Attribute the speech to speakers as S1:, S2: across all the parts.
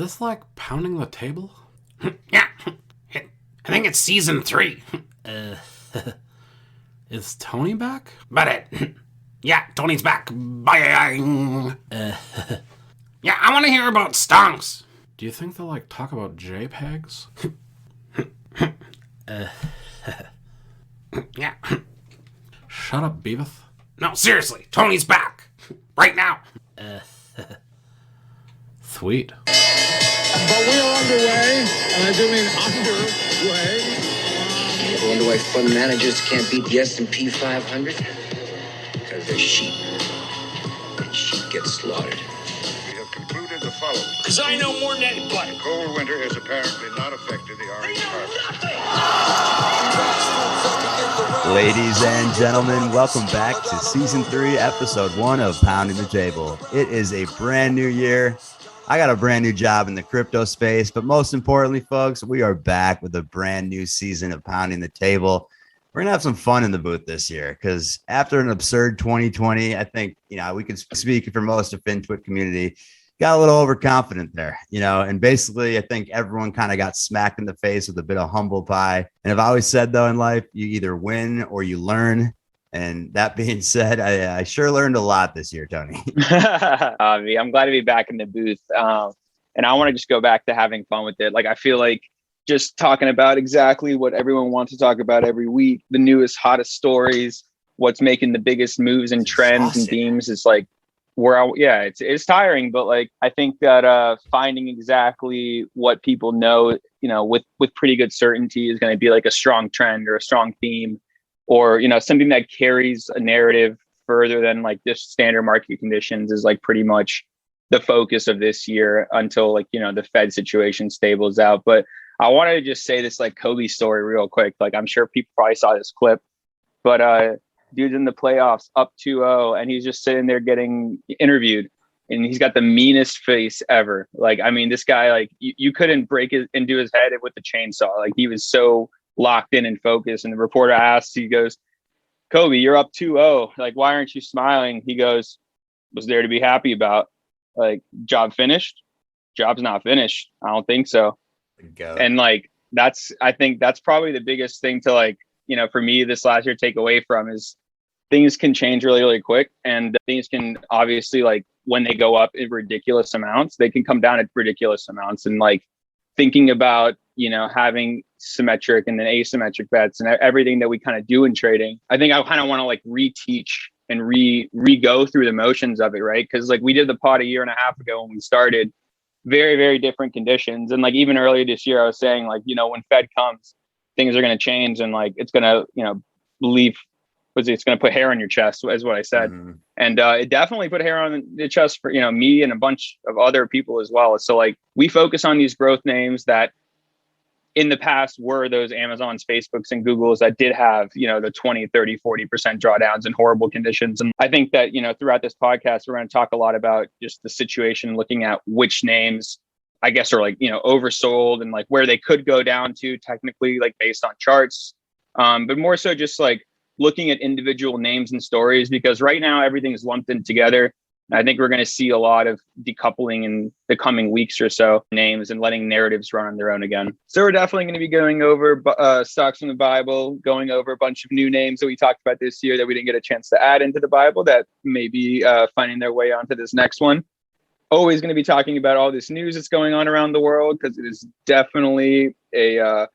S1: this like pounding the table?
S2: Yeah, I think it's season 3.
S1: Is Tony back?
S2: Yeah, Tony's back. Bye. Yeah, I want to hear about stonks.
S1: Do you think they'll like talk about JPEGs?
S2: Yeah.
S1: Shut up, Beavis.
S2: No, seriously, Tony's back. Right now.
S1: Sweet.
S3: But we are underway, and I do mean underway.
S4: I wonder why fund managers can't beat the S&P 500? Because they're sheep. And sheep get slaughtered.
S5: We have concluded the following.
S3: Because I know more than anybody.
S5: The cold winter has apparently not affected the orange harvest.
S6: Ladies and gentlemen, welcome back to Season 3, Episode 1 of Pounding the Table. It is a brand new year. I got a brand new job in the crypto space, but most importantly, folks, we are back with a brand new season of Pounding the Table. We're going to have some fun in the booth this year because after an absurd 2020, I think, we can speak for most of FinTwit community, got a little overconfident there, and basically I think everyone kind of got smacked in the face with a bit of humble pie. And I've always said, though, in life, you either win or you learn. And that being said, I sure learned a lot this year, Tony.
S7: I'm glad to be back in the booth. And I want to just go back to having fun with it. Like, I feel like just talking about exactly what everyone wants to talk about every week, the newest, hottest stories, what's making the biggest moves and trends and themes is like, it's tiring, but like, I think that finding exactly what people know, with pretty good certainty is going to be like a strong trend or a strong theme, or, something that carries a narrative further than like just standard market conditions is like pretty much the focus of this year until like, the Fed situation stables out. But I wanted to just say this like Kobe story real quick. Like, I'm sure people probably saw this clip, but dude's in the playoffs up 2-0 and he's just sitting there getting interviewed and he's got the meanest face ever. Like, I mean, this guy, like you couldn't break it into his head with the chainsaw. Like, he was so locked in and focused. And the reporter asks, he goes, "Kobe, you're up 2-0. Like, why aren't you smiling?" He goes, "Was there to be happy about? Like, job finished? Job's not finished. I don't think so." And like, I think that's probably the biggest thing to like, for me this last year take away from is things can change really, really quick. And things can obviously, like, when they go up in ridiculous amounts, they can come down at ridiculous amounts. And like thinking about, having symmetric and then asymmetric bets and everything that we kind of do in trading, I think I kind of want to like reteach and re-go through the motions of it, right? Because like we did the pod a year and a half ago when we started, very, very different conditions. And like even earlier this year, I was saying like, when Fed comes, things are going to change and like it's going to, it's going to put hair on your chest, is what I said. Mm-hmm. And it definitely put hair on the chest for, me and a bunch of other people as well. So like we focus on these growth names that in the past were those Amazons, Facebooks, and Googles that did have, the 20, 30, 40% drawdowns in horrible conditions. And I think that, throughout this podcast, we're going to talk a lot about just the situation, looking at which names, I guess, are like, oversold and like where they could go down to technically, like based on charts. But more so just like looking at individual names and stories, because right now everything is lumped in together. I think we're going to see a lot of decoupling in the coming weeks or so, names and letting narratives run on their own again. So we're definitely going to be going over stocks from the Bible, going over a bunch of new names that we talked about this year that we didn't get a chance to add into the Bible that may be finding their way onto this next one. Always going to be talking about all this news that's going on around the world, because it is definitely a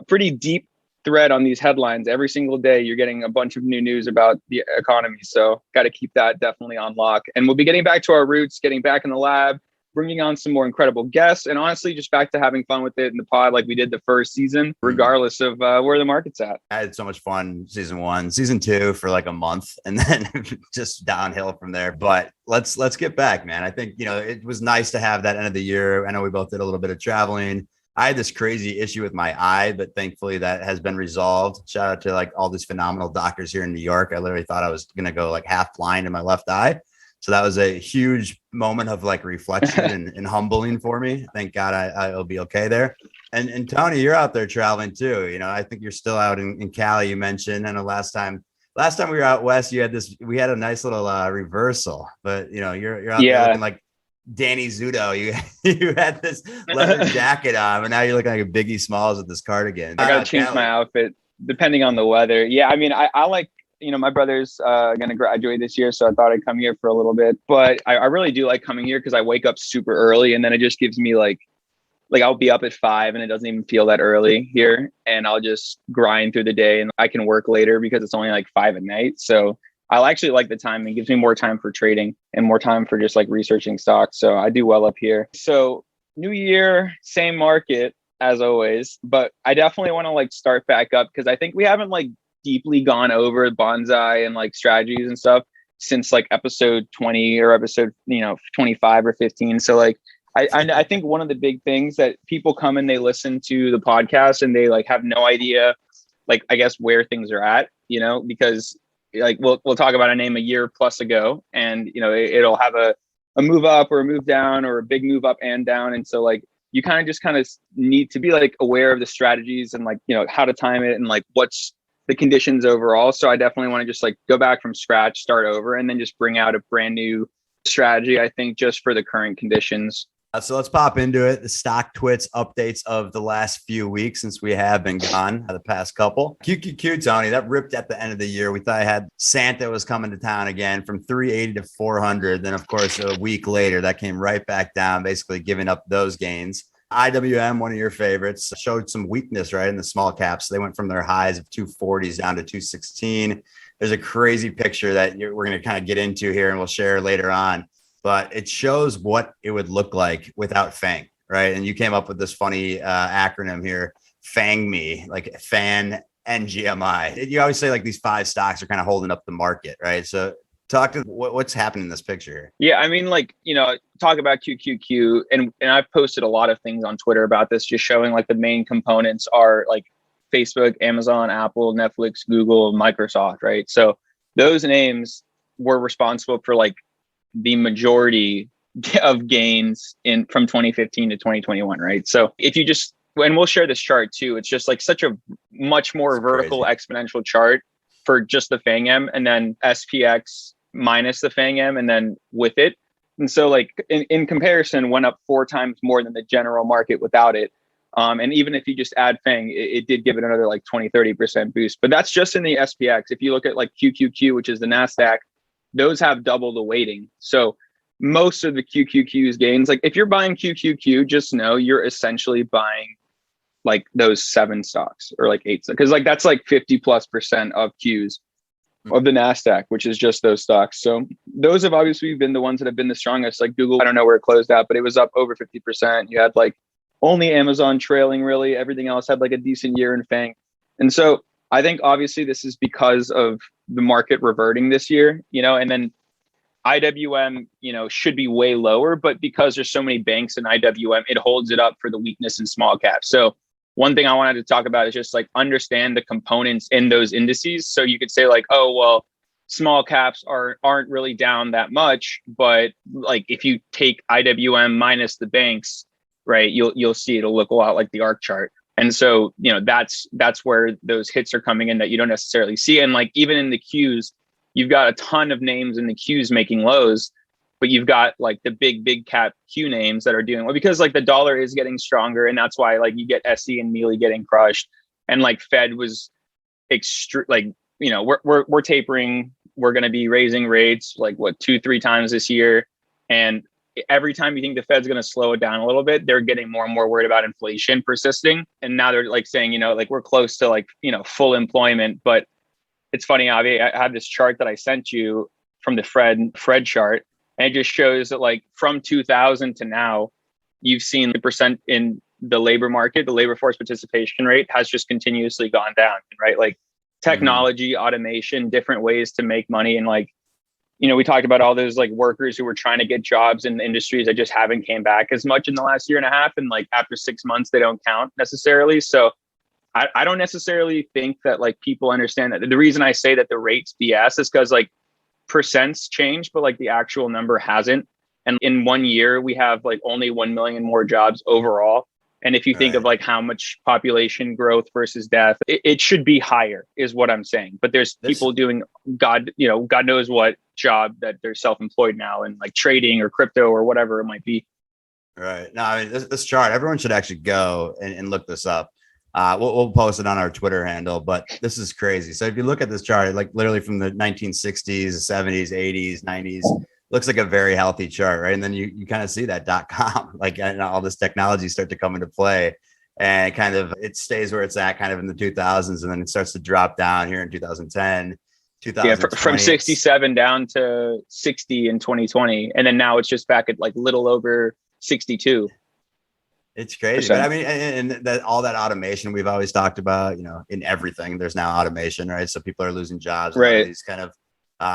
S7: pretty deep thread on these headlines. Every single day you're getting a bunch of new news about the economy, so got to keep that definitely on lock. And we'll be getting back to our roots, getting back in the lab, bringing on some more incredible guests, and honestly just back to having fun with it in the pod like we did the first season, regardless of where the market's at.
S6: I had so much fun season 1, season 2 for like a month, and then just downhill from there. But let's get back, man. I think it was nice to have that end of the year. I know we both did a little bit of traveling. I had this crazy issue with my eye, but thankfully that has been resolved. Shout out to like all these phenomenal doctors here in New York. I literally thought I was going to go like half blind in my left eye. So that was a huge moment of like reflection and humbling for me. Thank God I'll be okay there. And Tony, you're out there traveling too. I think you're still out in Cali, you mentioned. And the last time we were out west, we had a nice little reversal, but you're out there looking like Danny Zudo. You you had this leather jacket on, but now you're looking like a Biggie Smalls with this cardigan.
S7: I gotta change my outfit depending on the weather. Yeah, I mean, I like, my brother's gonna graduate this year, so I thought I'd come here for a little bit. But I really do like coming here because I wake up super early, and then it just gives me like I'll be up at 5 and it doesn't even feel that early here, and I'll just grind through the day, and I can work later because it's only like 5 at night. So I actually like the time. It gives me more time for trading and more time for just like researching stocks. So I do well up here. So new year, same market as always, but I definitely want to like start back up because I think we haven't like deeply gone over bonsai and like strategies and stuff since like episode 20 or episode 25 or 15. So like I think one of the big things that people come and they listen to the podcast and they like have no idea, like, I guess where things are at, because like we'll talk about a name a year plus ago, and it'll have a move up or a move down or a big move up and down. And so like you kind of need to be like aware of the strategies and like, how to time it and like what's the conditions overall. So I definitely want to just like go back from scratch, start over, and then just bring out a brand new strategy, I think, just for the current conditions.
S6: So let's pop into it. The stock twits updates of the last few weeks since we have been gone the past couple. QQQ, Tony, that ripped at the end of the year. We thought I had Santa was coming to town again from 380 to 400. Then, of course, a week later, that came right back down, basically giving up those gains. IWM, one of your favorites, showed some weakness, right, in the small caps. They went from their highs of 240s down to 216. There's a crazy picture that we're going to kind of get into here and we'll share later on. But it shows what it would look like without FANG, right? And you came up with this funny acronym here, FANG me, like FAN NGMI. You always say like these 5 stocks are kind of holding up the market, right? So talk to what's happening in this picture here.
S7: Yeah, I mean, like, talk about QQQ, and I've posted a lot of things on Twitter about this, just showing like the main components are like Facebook, Amazon, Apple, Netflix, Google, Microsoft, right? So those names were responsible for like the majority of gains from 2015 to 2021, right? So if you just, and we'll share this chart too, it's just like such a much more vertical exponential chart for just the FANG-M, and then SPX minus the FANG-M and then with it. And so like in comparison, went up 4 times more than the general market without it. And even if you just add FANG, it did give it another like 20-30% boost. But that's just in the SPX. If you look at like QQQ, which is the NASDAQ, those have double the weighting. So most of the QQQ's gains, like if you're buying QQQ, just know you're essentially buying like those 7 stocks or like 8, because like that's like 50+% of Qs of the NASDAQ, which is just those stocks. So those have obviously been the ones that have been the strongest. Like Google, I don't know where it closed at, but it was up over 50%. You had like only Amazon trailing, really. Everything else had like a decent year in FANG. And so I think obviously this is because of the market reverting this year, and then IWM, should be way lower, but because there's so many banks in IWM, it holds it up for the weakness in small caps. So one thing I wanted to talk about is just like understand the components in those indices. So you could say like, oh, well, small caps aren't really down that much, but like if you take IWM minus the banks, right, you'll see it'll look a lot like the ARC chart. And so, that's where those hits are coming in that you don't necessarily see. And like, even in the Qs, you've got a ton of names in the Qs making lows, but you've got like the big cap Q names that are doing well because like the dollar is getting stronger. And that's why like you get SE and Mealy getting crushed. And like Fed was we're tapering. We're going to be raising rates like 2-3 times this year. And every time you think the Fed's going to slow it down a little bit, they're getting more and more worried about inflation persisting. And now they're like saying, like we're close to like, full employment. But it's funny, Avi, I have this chart that I sent you from the Fred chart. And it just shows that like from 2000 to now, you've seen the percent in the labor market, the labor force participation rate has just continuously gone down, right? Like technology, automation, different ways to make money. And like, we talked about all those like workers who were trying to get jobs in industries that just haven't came back as much in the last year and a half. And like after 6 months, they don't count necessarily. So I don't necessarily think that like people understand that. The reason I say that the rate's BS is because like percents change, but like the actual number hasn't. And in 1 year, we have like only 1 million more jobs overall And if you think of like how much population growth versus death, it should be higher is what I'm saying. But there's people doing God knows what job that they're self-employed now and like trading or crypto or whatever it might be.
S6: Right. No, I mean, this chart, everyone should actually go and look this up. We'll post it on our Twitter handle, but this is crazy. So if you look at this chart, like literally from the 1960s, 70s, 80s, 90s, looks like a very healthy chart, right? And then you kind of see that .com, like, and all this technology start to come into play, and kind of it stays where it's at kind of in the 2000s, and then it starts to drop down here in 2010, 2020.
S7: Yeah, from 67 down to 60 in 2020, and then now it's just back at like little over 62.
S6: It's crazy. But I mean, and that all that automation we've always talked about, in everything, there's now automation, right? So people are losing jobs, right? These kind of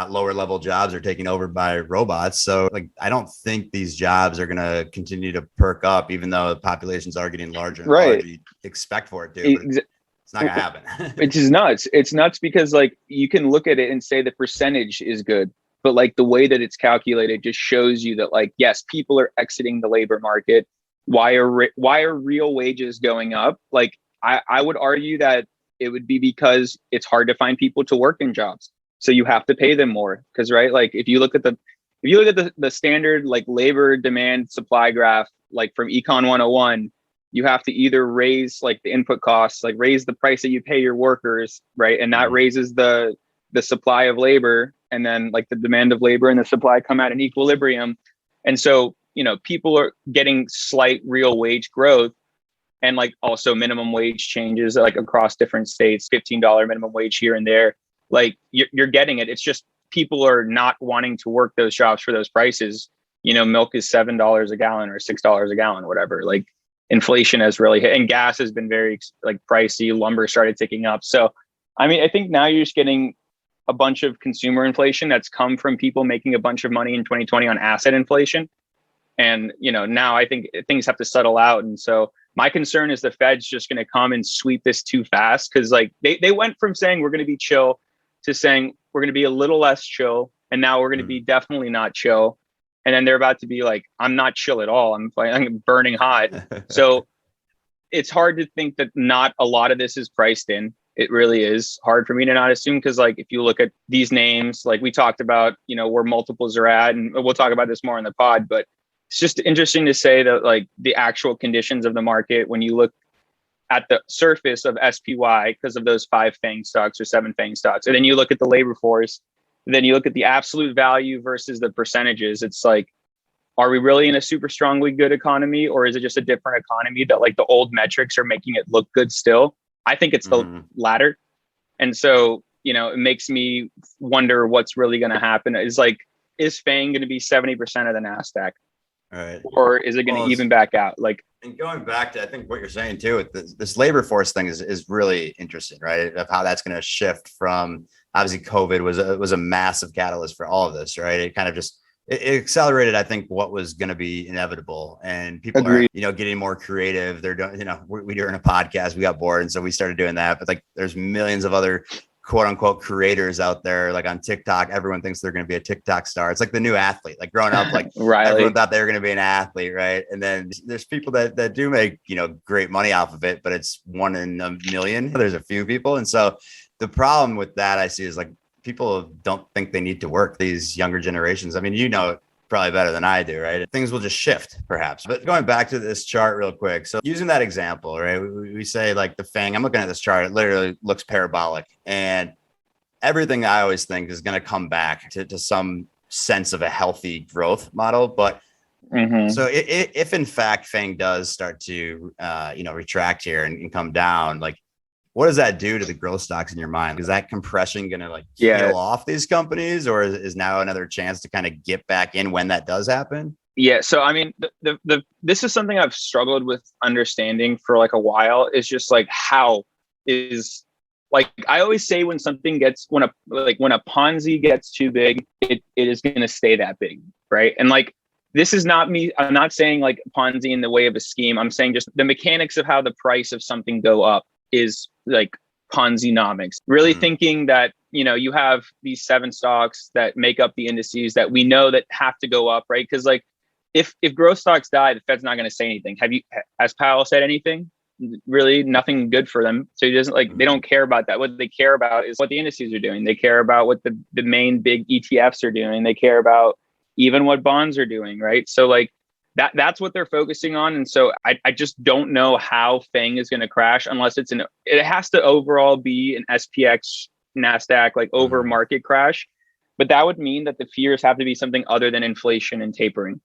S6: lower level jobs are taken over by robots. So like, I don't think these jobs are going to continue to perk up, even though the populations are getting larger and larger. You expect for it to. It's not going to happen.
S7: It's just nuts. It's nuts because like you can look at it and say the percentage is good, but like the way that it's calculated just shows you that like, yes, people are exiting the labor market. Why are real wages going up? Like I would argue that it would be because it's hard to find people to work in jobs. So you have to pay them more because, right? Like if you look at the standard like labor demand supply graph, like from Econ 101, you have to either raise like the input costs, like raise the price that you pay your workers, right? And that raises the supply of labor, and then like the demand of labor and the supply come at an equilibrium. And so, people are getting slight real wage growth, and like also minimum wage changes like across different states, $15 minimum wage here and there. Like you're getting it. It's just people are not wanting to work those jobs for those prices. Milk is $7 a gallon or $6 a gallon, whatever. Like inflation has really hit, and gas has been very like pricey. Lumber started ticking up. So, I mean, I think now you're just getting a bunch of consumer inflation that's come from people making a bunch of money in 2020 on asset inflation. And, now I think things have to settle out. And so my concern is the Fed's just going to come and sweep this too fast. Cause like they went from saying we're going to be chill to saying we're going to be a little less chill. And now we're going to be definitely not chill. And then they're about to be like, I'm not chill at all. I'm burning hot. So it's hard to think that not a lot of this is priced in. It really is hard for me to not assume. Cause like, if you look at these names, like we talked about, where multiples are at, and we'll talk about this more in the pod, but it's just interesting to say that like the actual conditions of the market, when you look at the surface of SPY because of those 5 FANG stocks or 7 FANG stocks, and then you look at the labor force, then you look at the absolute value versus the percentages. It's like, are we really in a super strongly good economy, or is it just a different economy that like the old metrics are making it look good still? I think it's the latter. And so, it makes me wonder what's really going to happen. Is FANG going to be 70% of the NASDAQ?
S6: Right.
S7: Or is it going to even back out? Like,
S6: and going back to, I think what you're saying too, with this labor force thing is really interesting, right? Of how that's going to shift from, obviously COVID was a massive catalyst for all of this, right? It kind of just, it accelerated, I think, what was going to be inevitable, and people are, getting more creative. They're doing, we doing a podcast, we got bored. And so we started doing that, but like, there's millions of other quote unquote creators out there, like on TikTok. Everyone thinks they're going to be a TikTok star. It's like the new athlete. Like growing up, like everyone thought they were going to be an athlete, right? And then there's people that do make great money off of it, but it's 1 in a million. There's a few people, and so the problem with that I see is like people don't think they need to work. These younger generations. I mean, probably better than I do, right? Things will just shift perhaps. But going back to this chart real quick. So using that example, right? We say like the FANG, I'm looking at this chart, it literally looks parabolic, and everything I always think is going to come back to some sense of a healthy growth model. But so if in fact FANG does start to, retract here and come down, like, what does that do to the growth stocks in your mind? Is that compression going to like kill off these companies, or is now another chance to kind of get back in when that does happen?
S7: Yeah. So, I mean, this is something I've struggled with understanding for like a while. Is just like, how is, like, I always say when something gets, when a Ponzi gets too big, it is going to stay that big. Right. And like, this is not me. I'm not saying like Ponzi in the way of a scheme. I'm saying just the mechanics of how the price of something go up is like Ponzi-nomics, really thinking that, you have these 7 stocks that make up the indices that we know that have to go up, right? Because like if growth stocks die, the Fed's not going to say anything. Has Powell said anything? Really, nothing good for them. So he doesn't they don't care about that. What they care about is what the indices are doing. They care about what the main big ETFs are doing. They care about even what bonds are doing, right? So like that's what they're focusing on. And so I just don't know how FANG is going to crash unless it has to overall be an SPX NASDAQ like over market crash. But that would mean that the fears have to be something other than inflation and tapering.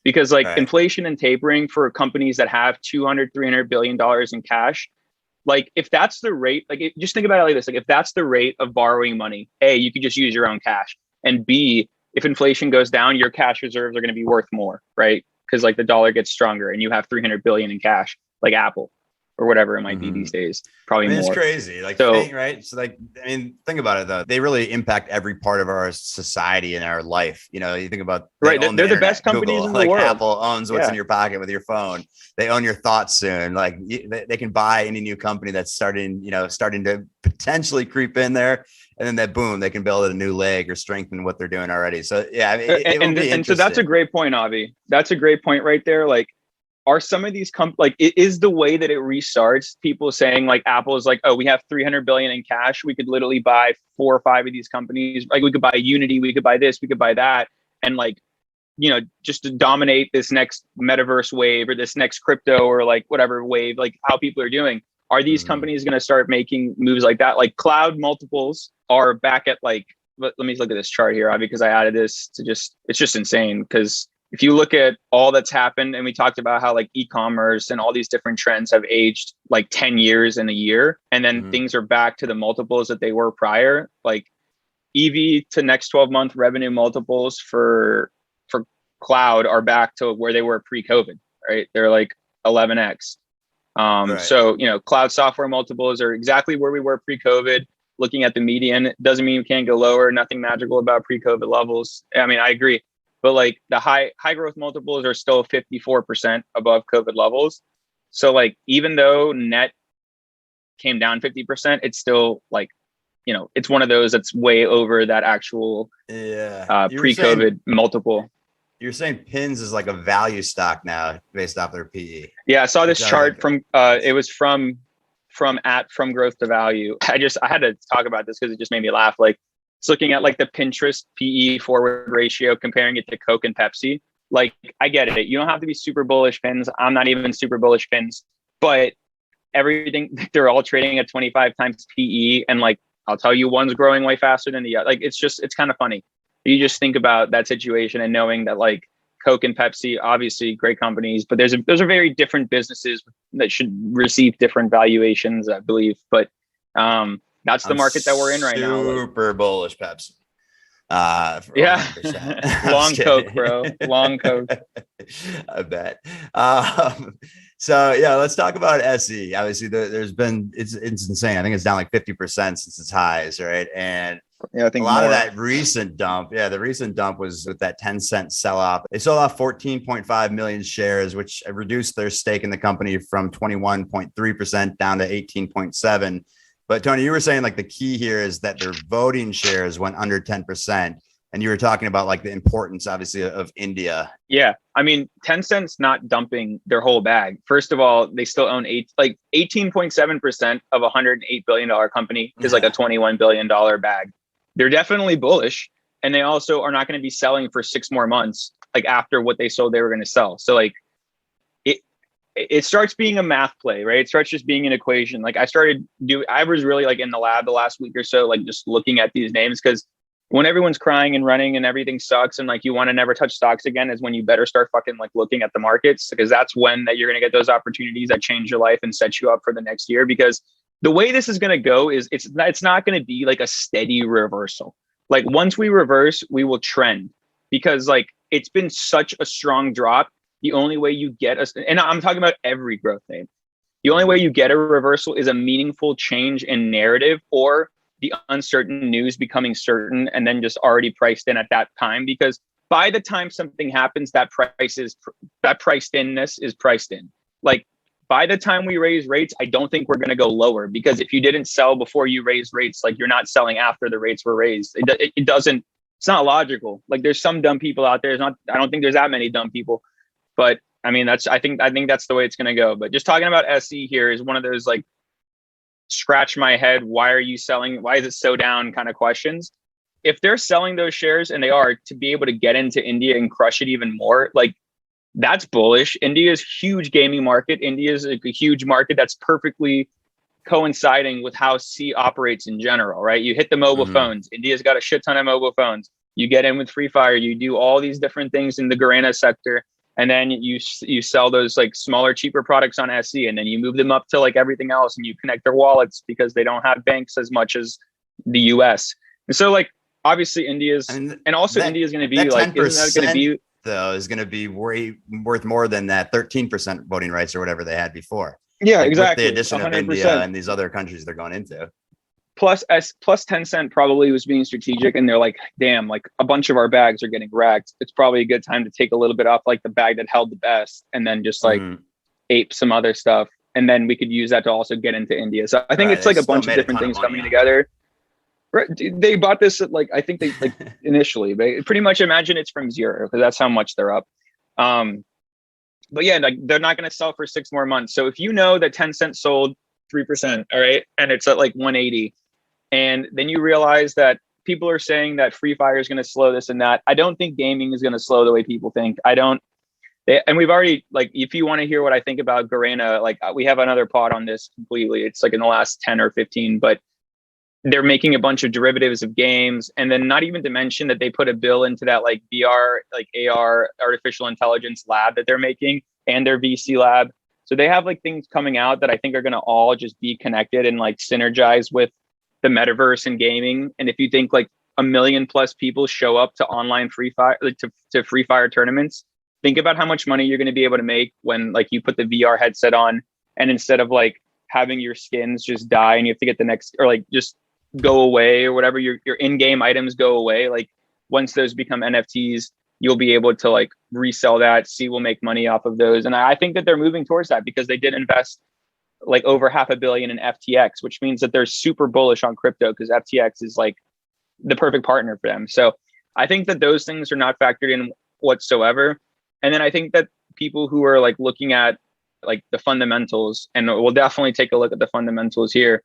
S7: Because like inflation and tapering for companies that have $200-300 billion in cash, like if that's the rate, just think about it like this, like if that's the rate of borrowing money, A, you could just use your own cash, and B, if inflation goes down, your cash reserves are going to be worth more, right? Because like the dollar gets stronger and you have 300 billion in cash, like Apple or whatever it might be these days, probably more.
S6: It's crazy. Like,
S7: so,
S6: right. So like, I mean, think about it though. They really impact every part of our society and our life. You know, you think about,
S7: they're the best companies
S6: Google,
S7: in the
S6: like
S7: world.
S6: Apple owns what's in your pocket with your phone. They own your thoughts soon. Like they can buy any new company that's starting to potentially creep in there. And then boom, they can build a new leg or strengthen what they're doing already. So yeah, I mean,
S7: and so that's a great point, Avi. That's a great point right there. Like, are some of these is the way that it restarts people saying like Apple is like, oh, we have 300 billion in cash. We could literally buy 4 or 5 of these companies. Like we could buy Unity, we could buy this, we could buy that. And like, just to dominate this next metaverse wave or this next crypto or like whatever wave, like how people are doing. Are these companies going to start making moves like that? Like cloud multiples are back at like, let me look at this chart here, Avi, because I added this it's just insane. Because if you look at all that's happened, and we talked about how like e-commerce and all these different trends have aged like 10 years in a year, and then things are back to the multiples that they were prior, like EV to next 12-month revenue multiples for cloud are back to where they were pre-COVID, right? They're like 11x. So, cloud software multiples are exactly where we were pre-COVID. Looking at the median doesn't mean we can't go lower. Nothing magical about pre-COVID levels. I mean, I agree. But like the high growth multiples are still 54% above COVID levels. So like, even though net came down 50%, it's still like, it's one of those that's way over that actual pre-COVID multiple.
S6: You're saying Pins is like a value stock now based off their PE.
S7: Yeah, I saw this chart from it was from growth to value. I had to talk about this because it just made me laugh. Like, it's looking at like the Pinterest PE forward ratio, comparing it to Coke and Pepsi. Like, I get it. You don't have to be super bullish Pins. I'm not even super bullish Pins, but everything, they're all trading at 25 times PE. And like, I'll tell you, one's growing way faster than the other. Like, it's kind of funny. You just think about that situation and knowing that like Coke and Pepsi, obviously great companies, but those are very different businesses that should receive different valuations, I believe. But that's the market that we're in right now.
S6: Super bullish Pepsi.
S7: Long Coke, bro. Long Coke.
S6: I bet. So yeah, let's talk about SE. Obviously, it's insane. I think it's down like 50% since its highs, right? And
S7: I think
S6: a lot of that recent dump. Yeah, the recent dump was with that 10-cent sell-off. They sold off 14.5 million shares, which reduced their stake in the company from 21.3% down to 18.7%. But Tony, you were saying like the key here is that their voting shares went under 10%. And you were talking about like the importance, obviously, of India.
S7: Yeah. I mean, Tencent's not dumping their whole bag. First of all, they still own 18.7% of a $108 billion company is like a $21 billion bag. They're definitely bullish. And they also are not going to be selling for 6 more months, like after what they sold they were going to sell. So like, it starts being a math play, right? It starts just being an equation. Like I was really like in the lab the last week or so, like just looking at these names, because when everyone's crying and running and everything sucks and like you want to never touch stocks again is when you better start fucking like looking at the markets, because that's when that you're going to get those opportunities that change your life and set you up for the next year. Because the way this is going to go is it's not going to be like a steady reversal. Like once we reverse, we will trend, because like it's been such a strong drop. The only way you get us, and I'm talking about every growth name, the only way you get a reversal is a meaningful change in narrative or the uncertain news becoming certain and then just already priced in at that time. Because by the time something happens, that priced inness is priced in. Like by the time we raise rates, I don't think we're going to go lower, because if you didn't sell before you raised rates, like you're not selling after the rates were raised. It doesn't, it's not logical. Like there's some dumb people out there. I don't think there's that many dumb people. But I mean, I think that's the way it's going to go. But just talking about SE here is one of those like scratch my head. Why are you selling? Why is it so down kind of questions? If they're selling those shares, and they are, to be able to get into India and crush it even more, like that's bullish. India's huge gaming market. India's like a huge market that's perfectly coinciding with how C operates in general, right? You hit the mobile phones. India's got a shit ton of mobile phones. You get in with Free Fire. You do all these different things in the Garena sector, and then you sell those like smaller, cheaper products on SE, and then you move them up to like everything else, and you connect their wallets because they don't have banks as much as the US. And so like obviously India's, and also India's going to be like, isn't that going to be,
S6: though, is going to be worth more than that 13% voting rights or whatever they had before.
S7: Yeah,
S6: like
S7: exactly.
S6: With the addition 100%. Of India and these other countries they're going into.
S7: Plus Tencent probably was being strategic, and they're like, damn, like a bunch of our bags are getting wrecked. It's probably a good time to take a little bit off like the bag that held the best, and then just like ape some other stuff. And then we could use that to also get into India. So I think it's like a bunch of different things coming together. Right. They bought this at like, I think they like initially, but pretty much imagine it's from zero because that's how much they're up. But yeah, like they're not going to sell for 6 more months. So if you know that Tencent sold 3%, all right, and it's at like 180, and then you realize that people are saying that Free Fire is going to slow this and that. I don't think gaming is going to slow the way people think. And we've already, like, if you want to hear what I think about Garena, like we have another pod on this completely. It's like in the last 10 or 15, but they're making a bunch of derivatives of games. And then not even to mention that they put a bill into that like VR, like AR artificial intelligence lab that they're making, and their VC lab. So they have like things coming out that I think are going to all just be connected and like synergize with the metaverse and gaming. And if you think like 1 million plus people show up to online Free Fire, like to Free Fire tournaments, think about how much money you're going to be able to make when like you put the VR headset on, and instead of like having your skins just die and you have to get the next, or like just go away or whatever, your in-game items go away. Like once those become NFTs, you'll be able to like resell that. C will make money off of those. And I think that they're moving towards that because they did invest like over $500 million in FTX, which means that they're super bullish on crypto because FTX is like the perfect partner for them. So I think that those things are not factored in whatsoever. And then I think that people who are like looking at like the fundamentals, and we'll definitely take a look at the fundamentals here.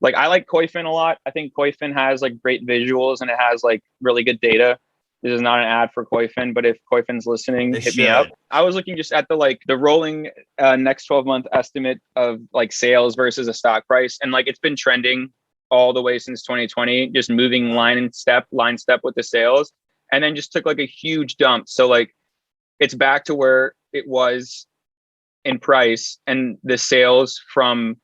S7: Like I like Koifin a lot. I think Koifin has like great visuals and it has like really good data. This is not an ad for Koifin, but if Koifin's listening, hit me up. I was looking just at the rolling next 12-month estimate of like sales versus a stock price. And like it's been trending all the way since 2020, just moving line step with the sales, and then just took like a huge dump. So like it's back to where it was in price, and the sales from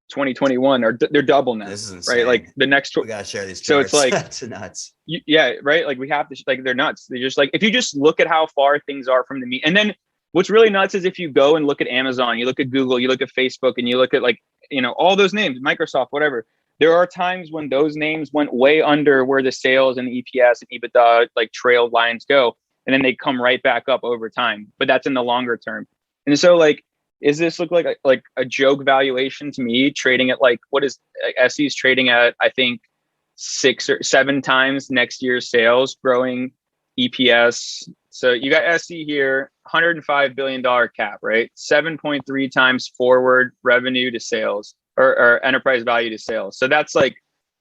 S7: 2021 they're double now.
S6: This is insane.
S7: Right? Like the next,
S6: we gotta share these charts.
S7: So it's like
S6: that's nuts.
S7: Yeah, right. Like we have to, like they're nuts. They just like, if you just look at how far things are from the mean, and then what's really nuts is if you go and look at Amazon, you look at Google, you look at Facebook, and you look at like, you know, all those names, Microsoft, whatever. There are times when those names went way under where the sales and the EPS and EBITDA like trailed lines go, and then they come right back up over time. But that's in the longer term. And so like, is this look like a joke valuation to me? Trading at like, what is SE's trading at? I think 6 or 7 times next year's sales, growing EPS. So you got SE here, $105 billion cap, right? 7.3 times forward revenue to sales, or enterprise value to sales. So that's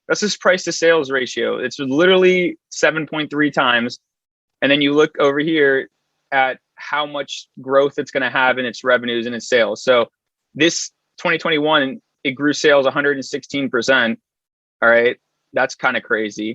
S7: this price to sales ratio. It's literally 7.3 times. And then you look over here at how much growth it's going to have in its revenues and its sales. So this 2021, it grew sales 116%. All right. That's kind of crazy.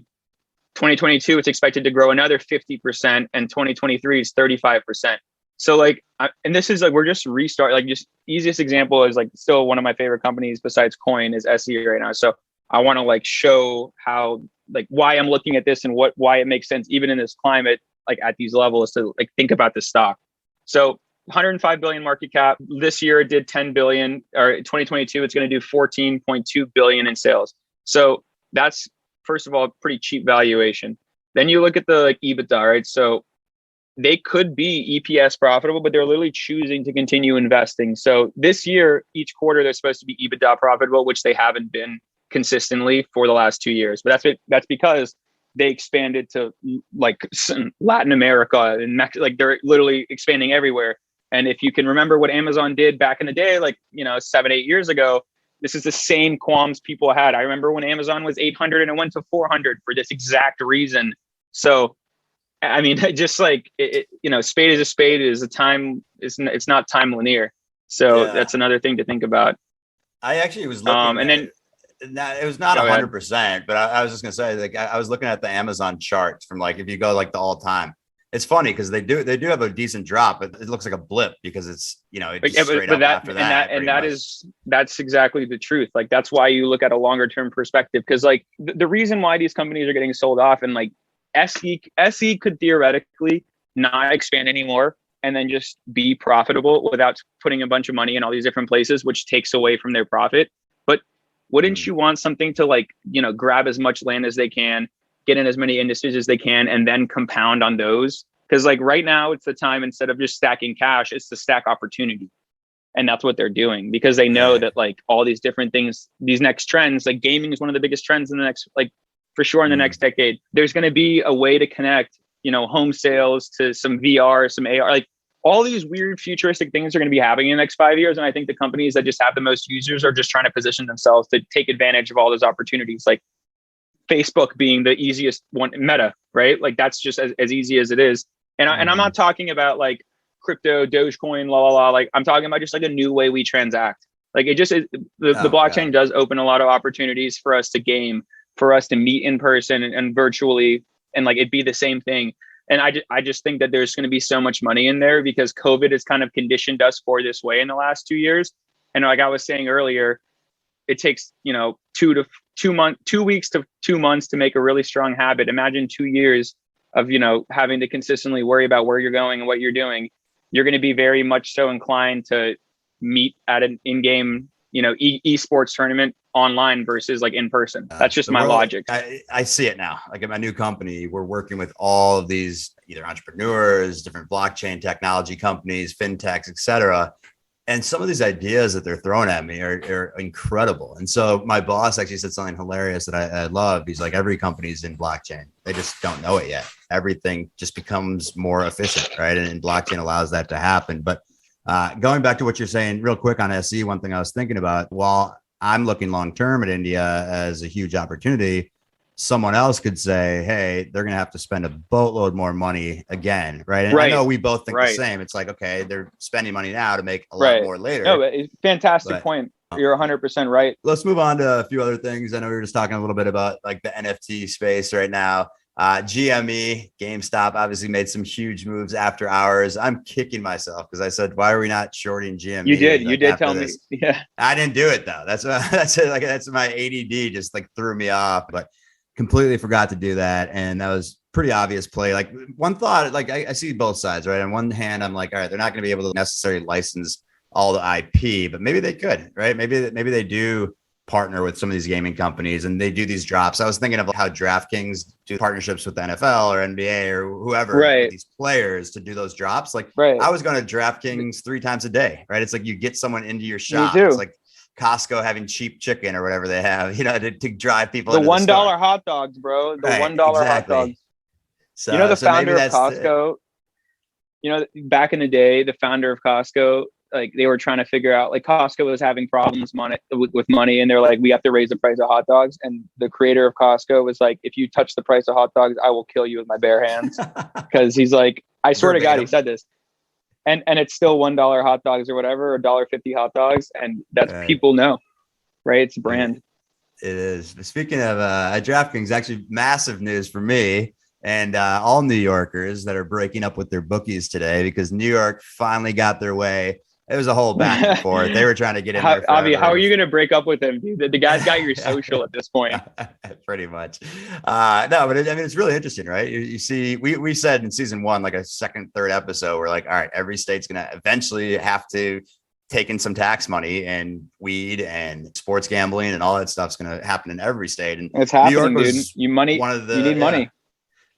S7: 2022, it's expected to grow another 50%. And 2023 is 35%. So like, and this is like, we're just like just easiest example is like still one of my favorite companies besides Coin is SE right now. So I want to like show how, like why I'm looking at this and why it makes sense, even in this climate, like at these levels, to like think about the stock. So 105 billion market cap. This year it did 10 billion, or 2022, it's going to do 14.2 billion in sales. So that's, first of all, pretty cheap valuation. Then you look at the like EBITDA, right? So they could be EPS profitable, but they're literally choosing to continue investing. So this year, each quarter, they're supposed to be EBITDA profitable, which they haven't been consistently for the last 2 years. But that's because they expanded to like Latin America and like they're literally expanding everywhere. And if you can remember what Amazon did back in the day, like, 7-8 years ago, this is the same qualms people had. I remember when Amazon was 800 and it went to 400 for this exact reason. So, I mean, just like, spade is a spade, is a time, it's not time linear. So that's another thing to think about.
S6: I actually was looking
S7: and then
S6: it was not 100%, but I was just gonna say, like, I was looking at the Amazon charts from, like, if you go like the all time, it's funny because they do have a decent drop, but it looks like a blip because it's, it's straight up after that.
S7: And that's exactly the truth. Like, that's why you look at a longer term perspective, because like the reason why these companies are getting sold off, and like SE could theoretically not expand anymore and then just be profitable without putting a bunch of money in all these different places, which takes away from their profit. But wouldn't you want something to, like, grab as much land as they can, get in as many industries as they can, and then compound on those? Because like right now it's the time, instead of just stacking cash, it's to stack opportunity. And that's what they're doing, because they know that like all these different things, these next trends, like gaming is one of the biggest trends in the next, like for sure in the next decade. There's going to be a way to connect, home sales to some VR, some AR, like all these weird futuristic things are going to be happening in the next 5 years. And I think the companies that just have the most users are just trying to position themselves to take advantage of all those opportunities. Like Facebook being the easiest one, Meta, right? Like that's just as easy as it is. And I'm not talking about like crypto, Dogecoin, like I'm talking about just like a new way we transact. Like it just is, the blockchain does open a lot of opportunities for us to game, for us to meet in person and virtually, and like it'd be the same thing. And I just think that there's going to be so much money in there because COVID has kind of conditioned us for this way in the last 2 years. And like I was saying earlier, it takes, 2 weeks to 2 months to make a really strong habit. Imagine 2 years of, having to consistently worry about where you're going and what you're doing. You're going to be very much so inclined to meet at an in-game, esports tournament online versus like in person. That's just my logic.
S6: I see it now. Like at my new company, we're working with all of these either entrepreneurs, different blockchain technology companies, fintechs, etc. And some of these ideas that they're throwing at me are incredible. And so my boss actually said something hilarious that I love. He's like, every company's in blockchain. They just don't know it yet. Everything just becomes more efficient, right? And blockchain allows that to happen. But going back to what you're saying real quick on SE, one thing I was thinking about, while I'm looking long-term at India as a huge opportunity, someone else could say, hey, they're going to have to spend a boatload more money again. Right. And I know we both think the same. It's like, okay, they're spending money now to make a lot more later.
S7: No, fantastic point. You're 100% right.
S6: Let's move on to a few other things. I know we were just talking a little bit about like the NFT space right now. GME, GameStop obviously made some huge moves after hours. I'm kicking myself because I said, why are we not shorting GME?
S7: You did tell me. Yeah.
S6: I didn't do it though. That's my ADD just like threw me off, but completely forgot to do that. And that was pretty obvious play. Like one thought, like I see both sides, right? On one hand, I'm like, all right, they're not going to be able to necessarily license all the IP, but maybe they could, right? Maybe they do partner with some of these gaming companies and they do these drops. I was thinking of how DraftKings do partnerships with the NFL or NBA or whoever, with these players to do those drops. Like I was going to DraftKings 3 times a day, right? It's like you get someone into your shop. It's like Costco having cheap chicken or whatever they have, to drive people.
S7: The $1 hot dogs, bro. The $1 hot dogs. So, the founder of Costco, back in the day, the founder of Costco, like they were trying to figure out, like Costco was having problems with money, and they're like, we have to raise the price of hot dogs. And the creator of Costco was like, if you touch the price of hot dogs, I will kill you with my bare hands. Because he's like, I swear to God, he said this. And it's still $1 hot dogs or whatever, or $1.50 hot dogs. And that's people know, right? It's a brand.
S6: It is. Speaking of DraftKings, actually massive news for me and all New Yorkers that are breaking up with their bookies today because New York finally got their way. It was a whole back and forth. They were trying to get in there.
S7: Avi, how are you going to break up with him, dude? The guy's got your social at this point.
S6: Pretty much. No, but it's really interesting, right? You see, we said in season 1, like a second, third episode, we're like, all right, every state's going to eventually have to take in some tax money, and weed and sports gambling and all that stuff's going to happen in every state. And
S7: it's happening, dude. You need money.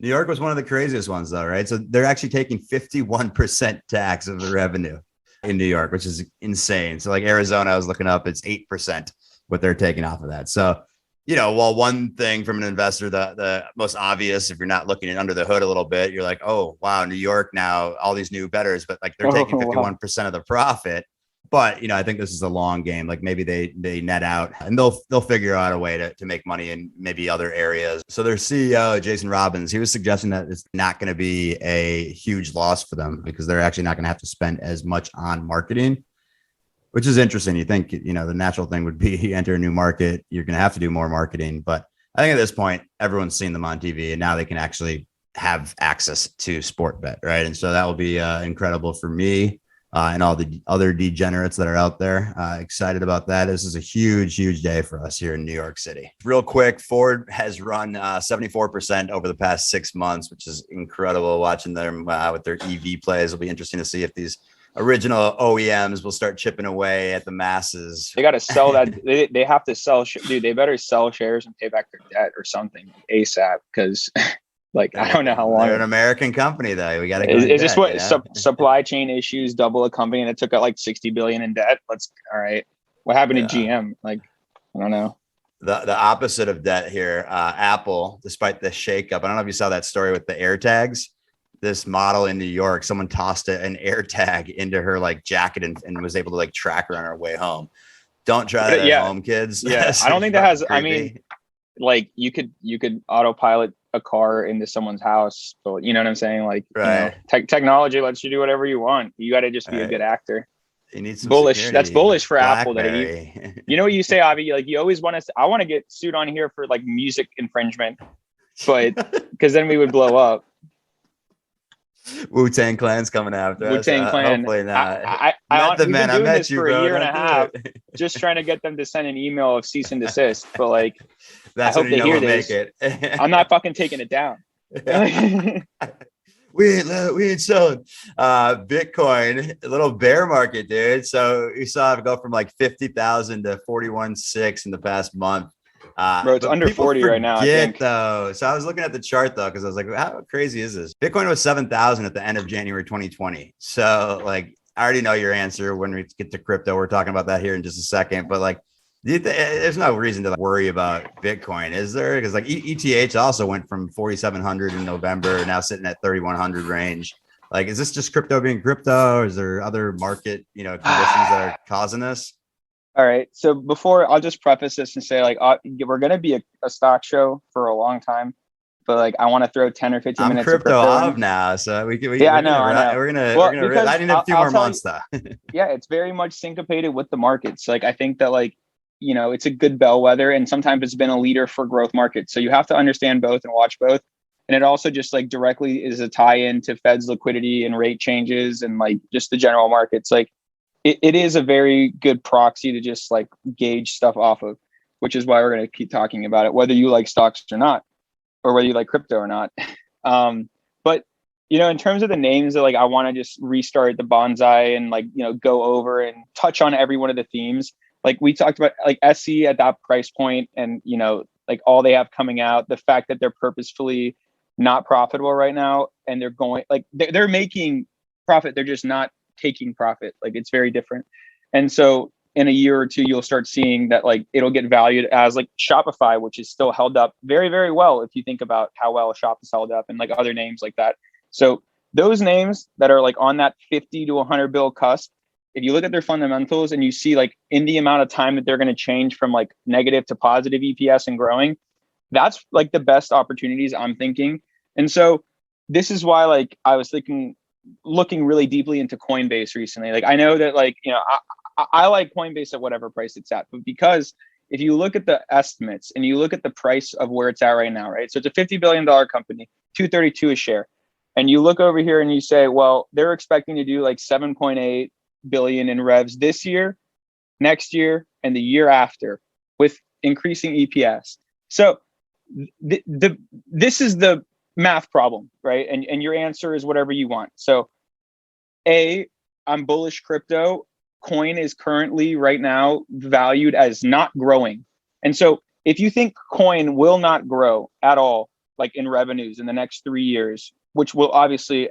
S6: New York was one of the craziest ones though, right? So they're actually taking 51% tax of the revenue in New York, which is insane. So like Arizona, I was looking up, it's 8% what they're taking off of that. So well, one thing from an investor, the most obvious, if you're not looking at under the hood a little bit, you're like, oh, wow, New York now, all these new bettors, but like they're taking 51% of the profit. But, I think this is a long game. Like maybe they net out and they'll figure out a way to make money in maybe other areas. So their CEO, Jason Robbins, he was suggesting that it's not going to be a huge loss for them because they're actually not going to have to spend as much on marketing, which is interesting. You think, the natural thing would be you enter a new market, you're going to have to do more marketing. But I think at this point, everyone's seen them on TV and now they can actually have access to sport bet. Right. And so that will be incredible for me. And all the other degenerates that are out there. Excited about that. This is a huge, huge day for us here in New York City. Real quick, Ford has run 74% over the past 6 months, which is incredible. Watching them with their EV plays. It'll be interesting to see if these original OEMs will start chipping away at the masses.
S7: They got to sell that. They have to sell. Dude, they better sell shares and pay back their debt or something ASAP because I don't know how long.
S6: They're an American company, though. We got to.
S7: Is this what supply chain issues double a company that took out like $60 billion in debt? All right. What happened to GM? I don't know.
S6: The opposite of debt here. Apple, despite the shakeup, I don't know if you saw that story with the AirTags. This model in New York, someone tossed an AirTag into her jacket and was able to track her on her way home. Don't try that at home, kids.
S7: Yeah, I don't think that has. Creepy. I mean, you could autopilot a car into someo's house, but you know what I'm saying?
S6: Right.
S7: Technology lets you do whatever you want. You got to just be a good actor.
S6: You need some
S7: bullish.
S6: security.
S7: That's bullish for
S6: BlackBerry.
S7: Apple. You know what you say, Avi? You always want us. I want to get sued on here for music infringement, but because then we would blow up.
S6: Wu-Tang Clan's coming after us.
S7: Wu-Tang Clan.
S6: Hopefully not.
S7: We've been doing this
S6: you,
S7: for
S6: bro.
S7: a year and a half, just trying to get them to send an email of cease and desist. But
S6: that's
S7: I hope they hear this. I'm not fucking taking it down.
S6: we ain't selling Bitcoin, a little bear market, dude. So you saw it go from 50,000 to 41.6 in the past month.
S7: Bro, it's under 40 right now, I think.
S6: Though. So I was looking at the chart though, because I was like, how crazy is this? Bitcoin was 7,000 at the end of January 2020. So I already know your answer when we get to crypto. We're talking about that here in just a second. But there's no reason to worry about Bitcoin, is there? Because ETH also went from 4,700 in November, now sitting at 3,100 range. Is this just crypto being crypto? Or is there other market, conditions that are causing this?
S7: All right. So before, I'll just preface this and say, we're going to be a stock show for a long time, but I want to throw 10 or 15 minutes.
S6: I'm crypto off now, so we
S7: I know.
S6: We're gonna. I need a few more months though.
S7: Yeah, it's very much syncopated with the markets. I think that it's a good bellwether, and sometimes it's been a leader for growth markets. So you have to understand both and watch both. And it also just directly is a tie-in to Fed's liquidity and rate changes and just the general markets. It is a very good proxy to just gauge stuff off of, which is why we're going to keep talking about it, whether you like stocks or not, or whether you like crypto or not. But, in terms of the names that I want to just restart the bonsai and go over and touch on every one of the themes. We talked about SE at that price point and, all they have coming out, the fact that they're purposefully not profitable right now. And they're going they're making profit. They're just not taking profit. It's very different. And so in a year or two, you'll start seeing that it'll get valued as Shopify, which is still held up very, very well. If you think about how well Shop is held up and other names like that. So those names that are on that 50 to 100 bill cusp, if you look at their fundamentals and you see in the amount of time that they're going to change from negative to positive EPS and growing, that's the best opportunities I'm thinking. And so this is why I was looking really deeply into Coinbase recently. I know that I like Coinbase at whatever price it's at, but because if you look at the estimates and you look at the price of where it's at right now, right? So it's a $50 billion company, $232 a share. And you look over here and you say, well, they're expecting to do 7.8 billion in revs this year, next year, and the year after with increasing EPS. So this is the math problem, right? And your answer is whatever you want. So I'm bullish crypto. Coin is currently right now valued as not growing. And so if you think coin will not grow at all, in revenues in the next 3 years, which will obviously,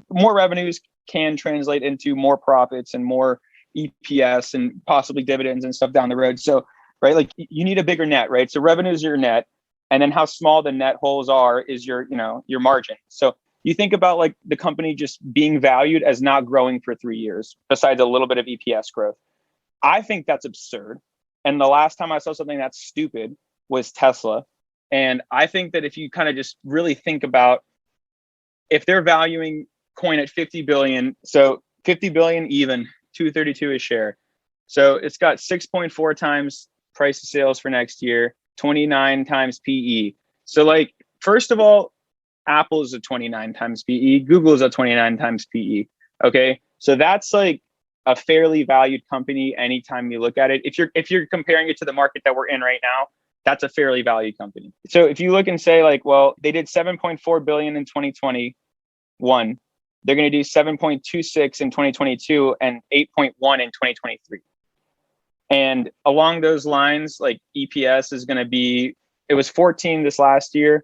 S7: more revenues can translate into more profits and more EPS and possibly dividends and stuff down the road. So right? Like you need a bigger net, right? So revenue is your net, and then how small the net holes are is your, your margin. So you think about like the company just being valued as not growing for 3 years, besides a little bit of EPS growth. I think that's absurd. And the last time I saw something that's stupid was Tesla. And I think that if you kind of just really think about, if they're valuing coin at 50 billion, so 50 billion even, 232 a share. So it's got 6.4 times price to sales for next year, 29 times PE. So like, first of all, Apple is a 29 times PE, Google is a 29 times PE. Okay. So that's like a fairly valued company anytime you look at it. If you're comparing it to the market that we're in right now, that's a fairly valued company. So if you look and say like, well, they did 7.4 billion in 2021, they're going to do 7.26 in 2022 and 8.1 in 2023. And along those lines, like EPS is going to be, it was 14 this last year.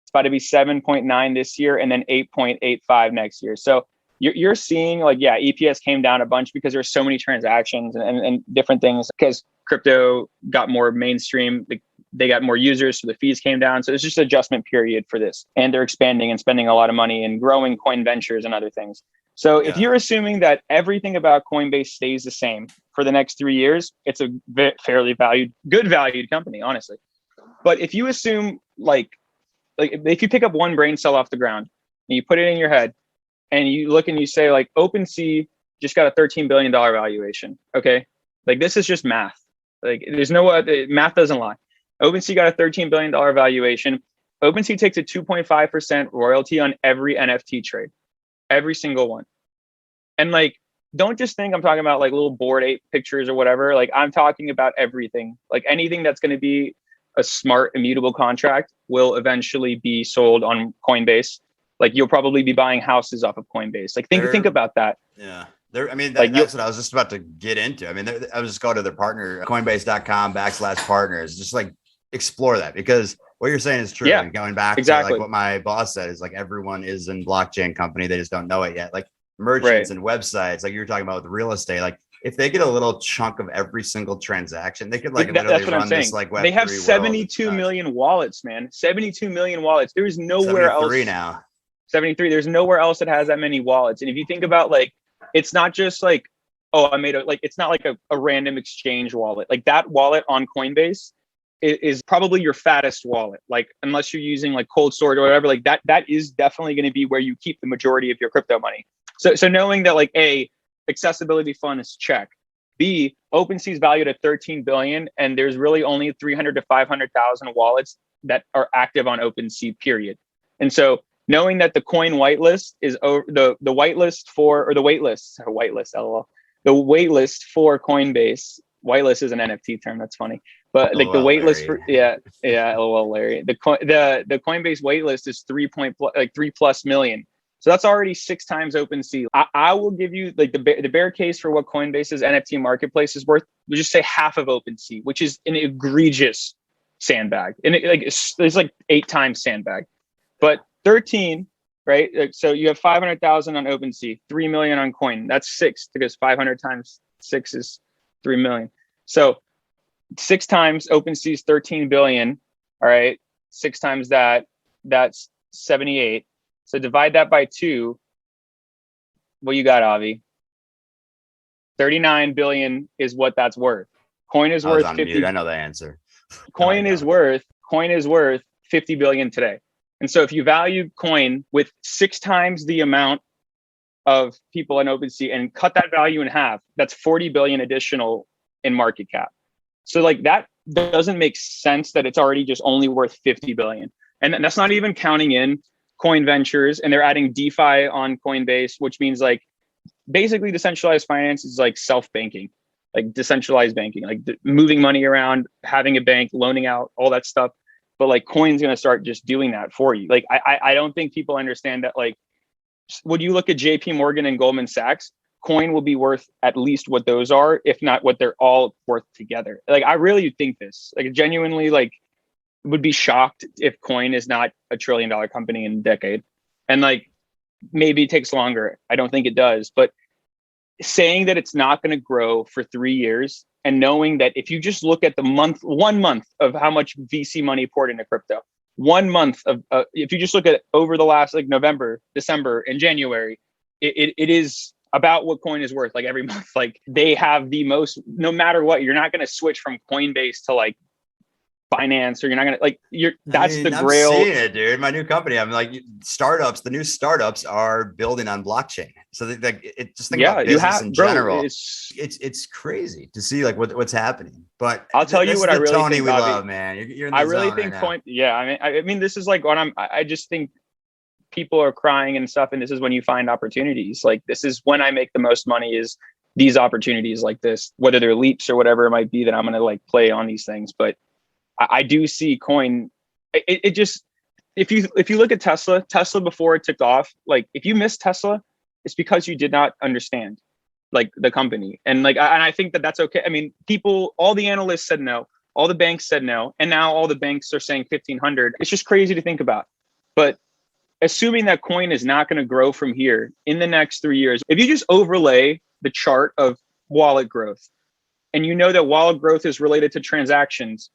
S7: It's about to be 7.9 this year and then 8.85 next year. So you're seeing like, yeah, EPS came down a bunch because there's so many transactions and different things, because crypto got more mainstream. They got more users, so the fees came down. So it's just an adjustment period for this. And they're expanding and spending a lot of money and growing Coin Ventures and other things. So if you're assuming that everything about Coinbase stays the same for the next 3 years, it's a fairly valued, good valued company, honestly. But if you assume like if you pick up one brain cell off the ground and you put it in your head and you look and you say like OpenSea just got a $13 billion valuation. Okay. Like this is just math. Like there's no math doesn't lie. OpenSea got a $13 billion valuation. OpenSea takes a 2.5% royalty on every NFT trade, every single one. And like, don't just think I'm talking about like little Bored Ape pictures or whatever. Like I'm talking about everything, like anything that's going to be a smart immutable contract will eventually be sold on Coinbase. Like you'll probably be buying houses off of Coinbase. Like think about that.
S6: Yeah. I mean, that's what I was just about to get into. I mean, I was just going to their partner, coinbase.com/partners, just like explore that, because what you're saying is true.
S7: Yeah,
S6: and going back to like what my boss said is like, everyone is in blockchain company. They just don't know it yet. Like merchants and websites, like you were talking about with real estate, like if they get a little chunk of every single transaction, they could like literally run this like Web3
S7: They have
S6: world.
S7: 72 million wallets, man. 72 million wallets. There's nowhere else.
S6: 73 now.
S7: 73. There's nowhere else that has that many wallets. And if you think about like, it's not just like, oh, I made it's not like a random exchange wallet. Like that wallet on Coinbase is probably your fattest wallet. Like unless you're using like cold storage or whatever, like that is definitely going to be where you keep the majority of your crypto money. So knowing that like A, accessibility fund is check. B, OpenSea is valued at 13 billion, and there's really only 300 to 500,000 wallets that are active on OpenSea, period. And so knowing that the coin whitelist is over the whitelist for, or the waitlist, LOL. The waitlist for Coinbase, whitelist is an NFT term. That's funny. But like the waitlist for, LOL Larry. The Coinbase waitlist is 3+ million. So that's already 6 times OpenSea. I will give you like the bear case for what Coinbase's NFT marketplace is worth. We'll just say half of OpenSea, which is an egregious sandbag. And it's like 8 times sandbag. But 13, right? So you have 500,000 on OpenSea, 3 million on Coin. That's 6, because 500 times 6 is 3 million. So 6 times OpenSea's 13 billion. All right. 6 times that's 78. So divide that by 2. What you got, Avi? 39 billion is what that's worth. Coin is worth 50.
S6: I know the answer.
S7: Coin is worth 50 billion today. And so if you value Coin with 6 times the amount of people in OpenSea and cut that value in half, that's 40 billion additional in market cap. So like that doesn't make sense that it's already just only worth 50 billion. And that's not even counting in Coin Ventures, and they're adding DeFi on Coinbase, which means like basically decentralized finance is like self-banking, like decentralized banking, like moving money around, having a bank, loaning out, all that stuff. But like Coin's going to start just doing that for you. Like I don't think people understand that. Like when you look at JP Morgan and Goldman Sachs, Coin will be worth at least what those are, if not what they're all worth together. Like I really think this, like genuinely, like would be shocked if Coin is not a $1 trillion company in a decade. And like, maybe it takes longer. I don't think it does, but saying that it's not going to grow for 3 years and knowing that if you just look at the 1 month of how much VC money poured into crypto, 1 month of if you just look at over the last like November, December, and January, it is about what coin is worth like every month. Like they have the most, no matter what, you're not going to switch from Coinbase to like Binance, or you're not going to like, that's the grail.
S6: I'm seeing it, dude. My new company, I'm like, the new startups are building on blockchain. So it just think about business in general. It's crazy to see like what's happening. But
S7: I'll tell you what I really
S6: Tony
S7: think,
S6: we
S7: Avi,
S6: love, man. You're in the
S7: I really
S6: zone
S7: think
S6: right now.
S7: yeah. I mean, this is like what I just think people are crying and stuff. And this is when you find opportunities. Like this is when I make the most money, is these opportunities like this, whether they're leaps or whatever it might be that I'm going to like play on these things. But I do see coin. It just, if you look at Tesla before it took off, like if you miss Tesla, it's because you did not understand like the company. And like, and I think that that's okay. I mean, all the analysts said no, all the banks said no. And now all the banks are saying 1,500. It's just crazy to think about. But assuming that coin is not going to grow from here in the next 3 years, if you just overlay the chart of wallet growth, and you know that wallet growth is related to transactions,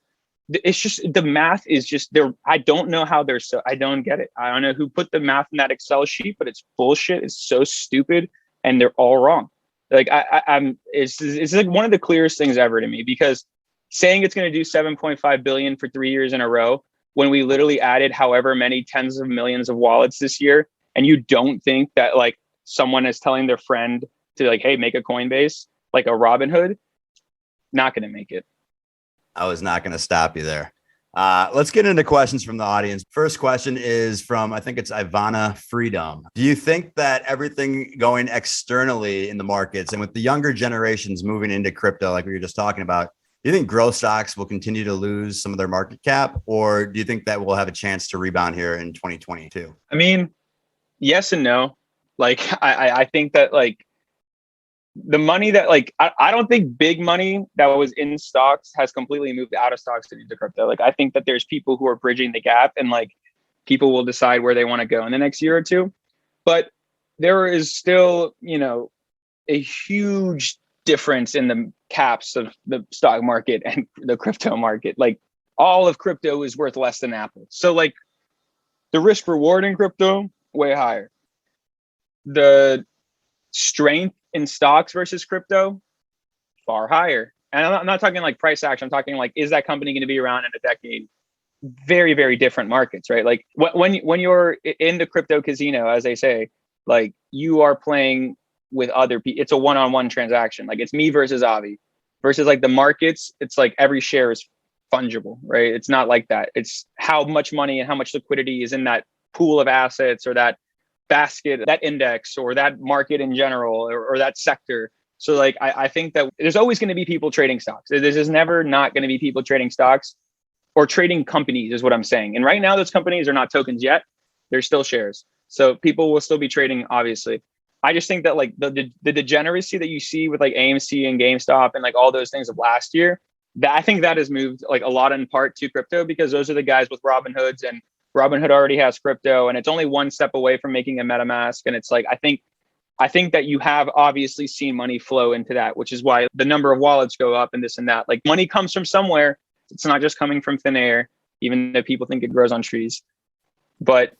S7: it's just, the math is just there. I don't know how I don't get it. I don't know who put the math in that Excel sheet, but it's bullshit. It's so stupid, and they're all wrong. Like it's like one of the clearest things ever to me, because saying it's going to do 7.5 billion for 3 years in a row, when we literally added however many tens of millions of wallets this year, and you don't think that like someone is telling their friend to like, hey, make a Coinbase, like a Robinhood, not going to make it.
S6: I was not going to stop you there. Let's get into questions from the audience. First question is from, I think it's Ivana Freedom. Do you think that everything going externally in the markets and with the younger generations moving into crypto, like we were just talking about, do you think growth stocks will continue to lose some of their market cap, or do you think that we'll have a chance to rebound here in 2022?
S7: I mean, yes and no. Like, I think that like the money that like, I don't think big money that was in stocks has completely moved out of stocks and into crypto. Like, I think that there's people who are bridging the gap, and like people will decide where they want to go in the next year or two. But there is still, a huge difference in the caps of the stock market and the crypto market. Like all of crypto is worth less than Apple. So like the risk reward in crypto, way higher. The strength in stocks versus crypto, far higher. And I'm not talking like price action. I'm talking like, is that company going to be around in a decade? Very, very different markets, right? Like when you're in the crypto casino, as they say, like you are playing with other people. It's a one-on-one transaction. Like it's me versus Avi versus like the markets. It's like every share is fungible, right? It's not like that. It's how much money and how much liquidity is in that pool of assets, or that basket, that index, or that market in general, or that sector. So like, I think that there's always going to be people trading stocks. There's just never not going to be people trading stocks or trading companies, is what I'm saying. And right now those companies are not tokens yet. They're still shares. So people will still be trading, obviously. I just think that like the degeneracy that you see with like AMC and GameStop and like all those things of last year, that I think that has moved like a lot in part to crypto, because those are the guys with Robinhoods, and Robinhood already has crypto, and it's only one step away from making a MetaMask. And it's like, I think that you have obviously seen money flow into that, which is why the number of wallets go up and this and that. Like money comes from somewhere. It's not just coming from thin air, even though people think it grows on trees. But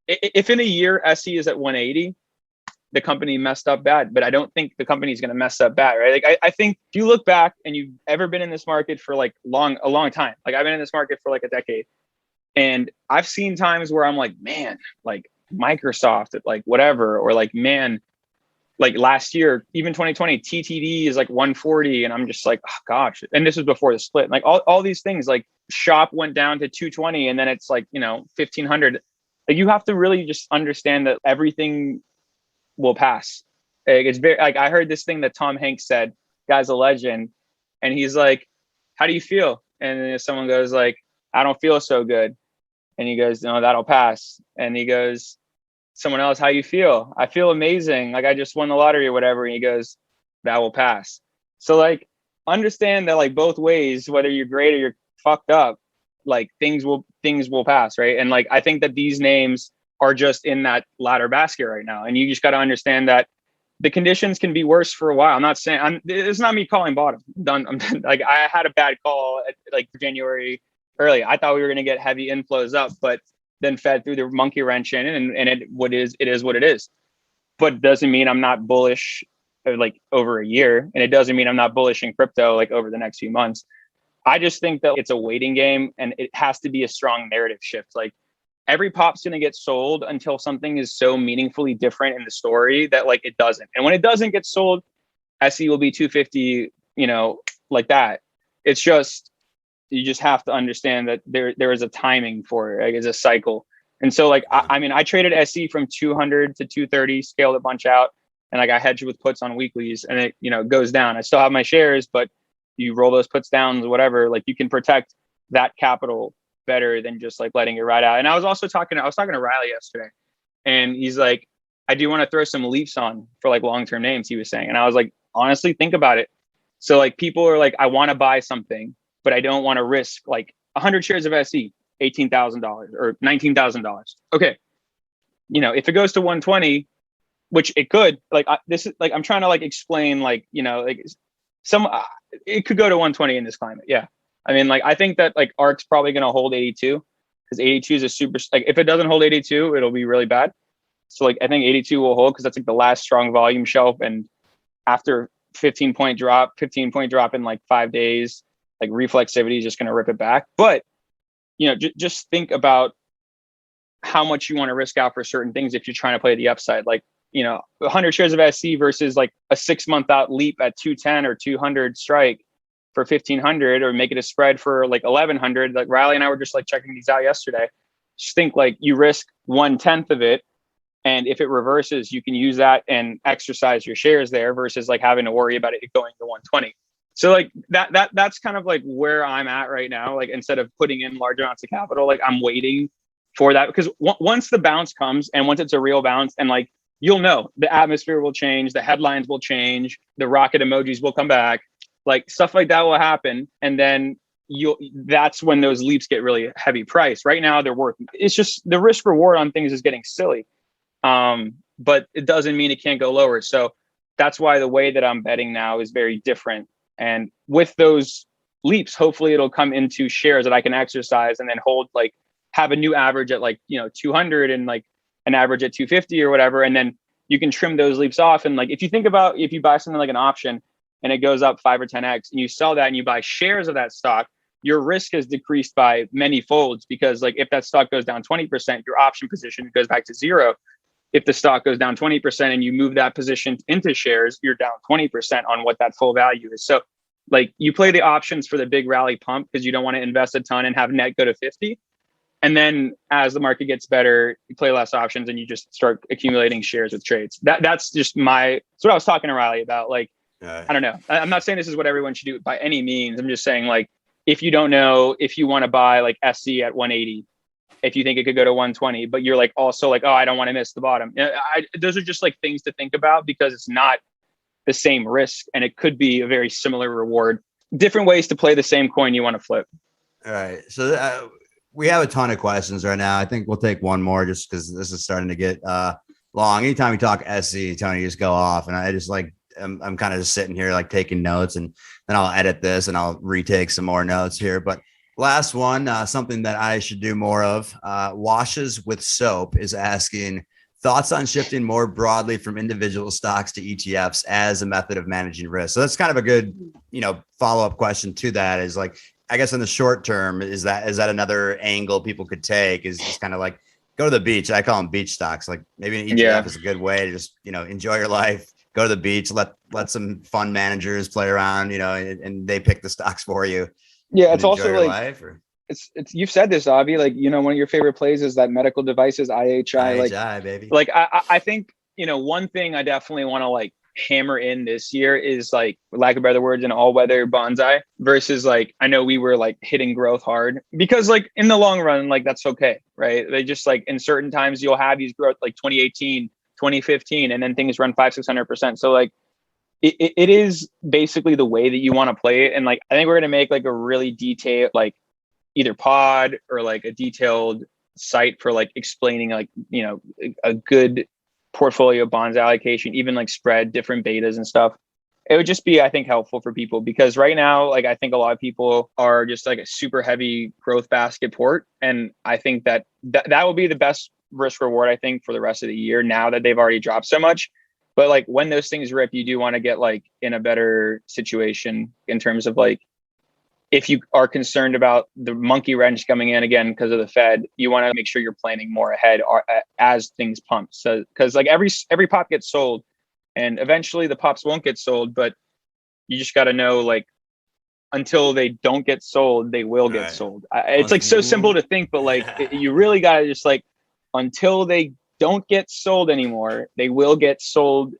S7: if in a year SE is at 180, the company messed up bad. But I don't think the company is going to mess up bad, right? Like I think if you look back and you've ever been in this market for like a long time, like I've been in this market for like a decade, and I've seen times where I'm like, man, like Microsoft, like whatever, or like, man, like last year, even 2020, TTD is like 140. And I'm just like, oh gosh. And this was before the split. Like all these things, like Shop went down to 220, and then it's like, 1,500. Like you have to really just understand that everything will pass. Like, it's very, like I heard this thing that Tom Hanks said, guy's a legend. And he's like, how do you feel? And then someone goes like, I don't feel so good. And he goes, no, that'll pass. And he goes, someone else, how you feel? I feel amazing. Like I just won the lottery or whatever. And he goes, that will pass. So like, understand that like both ways, whether you're great or you're fucked up, like things will pass. Right. And like, I think that these names are just in that latter basket right now. And you just got to understand that the conditions can be worse for a while. I'm not saying it's not me calling bottom. I'm done. I'm done. Like I had a bad call at like January early. I thought we were going to get heavy inflows up, but then Fed threw the monkey wrench in, and it is what it is. But it doesn't mean I'm not bullish like over a year, and it doesn't mean I'm not bullish in crypto like over the next few months. I just think that it's a waiting game, and it has to be a strong narrative shift. Like every pop's going to get sold until something is so meaningfully different in the story that like it doesn't. And when it doesn't get sold, SE will be 250, like that. It's just, you just have to understand that there is a timing for it. Like it's a cycle. And so like, I mean, I traded SE from 200 to 230, scaled a bunch out, and like I hedged with puts on weeklies, and it, goes down. I still have my shares, but you roll those puts down, whatever, like you can protect that capital better than just like letting it ride out. And I was talking to Riley yesterday, and he's like, I do want to throw some leaps on for like long-term names, he was saying. And I was like, honestly, think about it. So like people are like, I want to buy something, but I don't want to risk like 100 shares of SE, $18,000 or $19,000. Okay. If it goes to 120, which it could, like this is like, I'm trying to like explain, like, like it could go to 120 in this climate. Yeah. I mean, like, I think that like ARK's probably going to hold 82, because 82 is a super, like if it doesn't hold 82, it'll be really bad. So like, I think 82 will hold because that's like the last strong volume shelf. And after 15-point drop in like 5 days, like reflexivity is just going to rip it back. But, just think about how much you want to risk out for certain things if you're trying to play the upside. Like, 100 shares of SC versus like a 6-month out leap at 210 or 200 strike for 1,500, or make it a spread for like 1,100. Like Riley and I were just like checking these out yesterday. Just think like you risk 1/10 of it, and if it reverses, you can use that and exercise your shares there versus like having to worry about it going to 120. So like that's kind of like where I'm at right now. Like instead of putting in large amounts of capital, like I'm waiting for that, because once the bounce comes, and once it's a real bounce, and like you'll know the atmosphere will change, the headlines will change, the rocket emojis will come back. Like stuff like that will happen. And then that's when those leaps get really heavy price. Right now they're worth, it's just the risk reward on things is getting silly. But it doesn't mean it can't go lower. So that's why the way that I'm betting now is very different. And with those leaps, hopefully it'll come into shares that I can exercise and then hold, like have a new average at like, 200 and like an average at 250 or whatever. And then you can trim those leaps off. And like, if you think about, if you buy something like an option and it goes up 5 or 10x, and you sell that and you buy shares of that stock, your risk has decreased by many folds, because like if that stock goes down 20%, your option position goes back to zero. If the stock goes down 20% and you move that position into shares, you're down 20% on what that full value is. So like you play the options for the big rally pump because you don't want to invest a ton and have net go to 50. And then as the market gets better, you play less options and you just start accumulating shares with trades. That's just that's what I was talking to Riley about. Like, I don't know. I'm not saying this is what everyone should do by any means. I'm just saying, like, if you don't know, if you want to buy like SC at 180, if you think it could go to 120, but you're like also like, oh, I don't want to miss the bottom. Those are just like things to think about, because it's not the same risk, and it could be a very similar reward. Different ways to play the same coin you want to flip.
S6: All right. So we have a ton of questions right now. I think we'll take one more just because this is starting to get long. Anytime we talk SC, Tony just go off, and I just like, I'm kind of just sitting here like taking notes, and then I'll edit this and I'll retake some more notes here. But last one, something that I should do more of, Washes with Soap is asking thoughts on shifting more broadly from individual stocks to ETFs as a method of managing risk. So that's kind of a good, follow-up question to that, is like, I guess in the short term, is that another angle people could take, is just kind of like go to the beach. I call them beach stocks. Like maybe an ETF is a good way to just, enjoy your life. Go to the beach, let some fund managers play around, and they pick the stocks for you.
S7: Yeah, it's also like
S6: life,
S7: it's you've said this, Avi. Like, one of your favorite plays is that medical devices, IHI.
S6: Like, baby.
S7: Like I think one thing I definitely want to like hammer in this year is like, for lack of better words, an all-weather bonsai versus like, I know we were like hitting growth hard, because like in the long run, like that's okay, right? They just like in certain times you'll have these growth like 2018. 2015, and then things run 500-600%. So like it is basically the way that you want to play it. And like I think we're gonna make like a really detailed, like either pod or like a detailed site for like explaining like a good portfolio bonds allocation, even like spread, different betas and stuff. It would just be, I think, helpful for people because right now, like I think a lot of people are just like a super heavy growth basket port. And I think that will be the best risk reward, I think, for the rest of the year now that they've already dropped so much. But like when those things rip, you do want to get like in a better situation in terms of like, if you are concerned about the monkey wrench coming in again because of the Fed, you want to make sure you're planning more ahead as things pump. So because like every pop gets sold, and eventually the pops won't get sold, but you just got to know like until they don't get sold, they will get sold. It's like so simple to think, but like you really got to just like until they don't get sold anymore, they will get sold